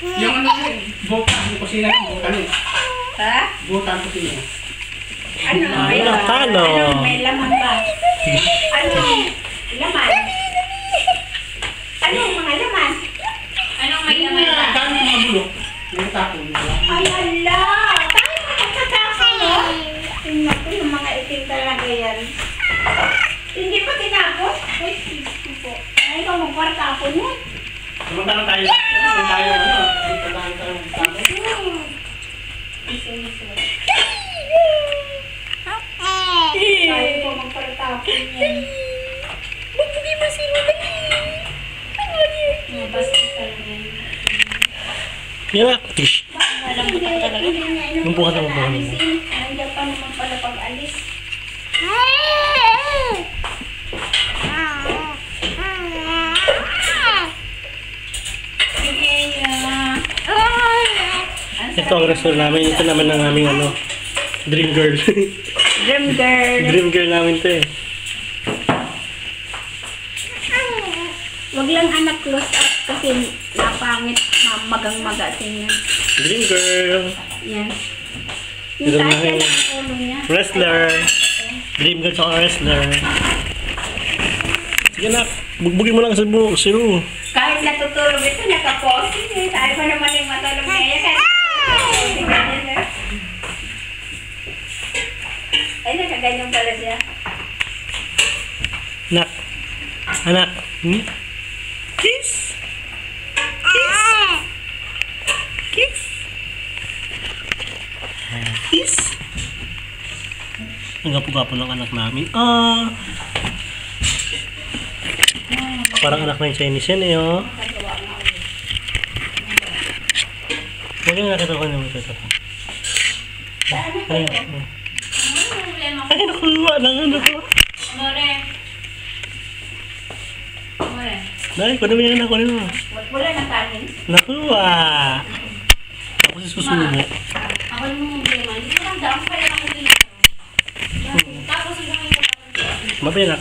Yung ano yun, butan, yung kusina yung butan yun. Ha? Butan kusina. Ano? May laman? Talo. Ano? May laman ba? Anong laman? Anong mga laman? Anong may laman ba? Dami mga bulok. May tapon. Ay, ala! Tayo magkakatapon, no? Tingnan ko yung mga itim talaga yan. Hindi pa tinapos? Uy, sige po. Ay, ikaw magkakatapon yan. Samantala tayo. Samantala tayo. Samantala tayo. Iso. Tayo po magkakatapon yan. Bugbugi mo si Lula. Mga basta talaga yan. Yan na. Tish. Hindi niya inupuan Yung bukas na na mabuhay. alisin. Nandiyan pa naman pala pag-alis. Sige niya. Ito ang restaurant namin. Ito naman ang aming ano. Dream girl. Dream girl. Dream girl namin to eh. Wag lang anak close up kasi napangit magang-maga tingnan. Dream girl. Yan. Ito Yung na tayo yung ng ulo niya. wrestler. Dream girl sa wrestler. Sige na. Bugbugin mo lang sa buhok. Siru. Kahit natutulog ito, nakaposing eh. Tayo pa naman yung matulog niya. Kahit ay, nakaganyan pala siya. Anak. Anak. Hmm? Kiss. Kiss. Kiss. Kiss. Ang gapo-gapo ng anak namin. Ah. Parang anak ng Chinese yan eh, oh. Huwag yung nakita ko naman ito. Ay, ay, nakuha lang ano ko. Amore. Amore. Dahil, kunin mo yan na, kunin mo. Wala na kanin. Nakuha. Ako si susubo. Ako yung problema. Hindi ko lang dami pala ako dito. Tapos ang gawin ko. Mabinak.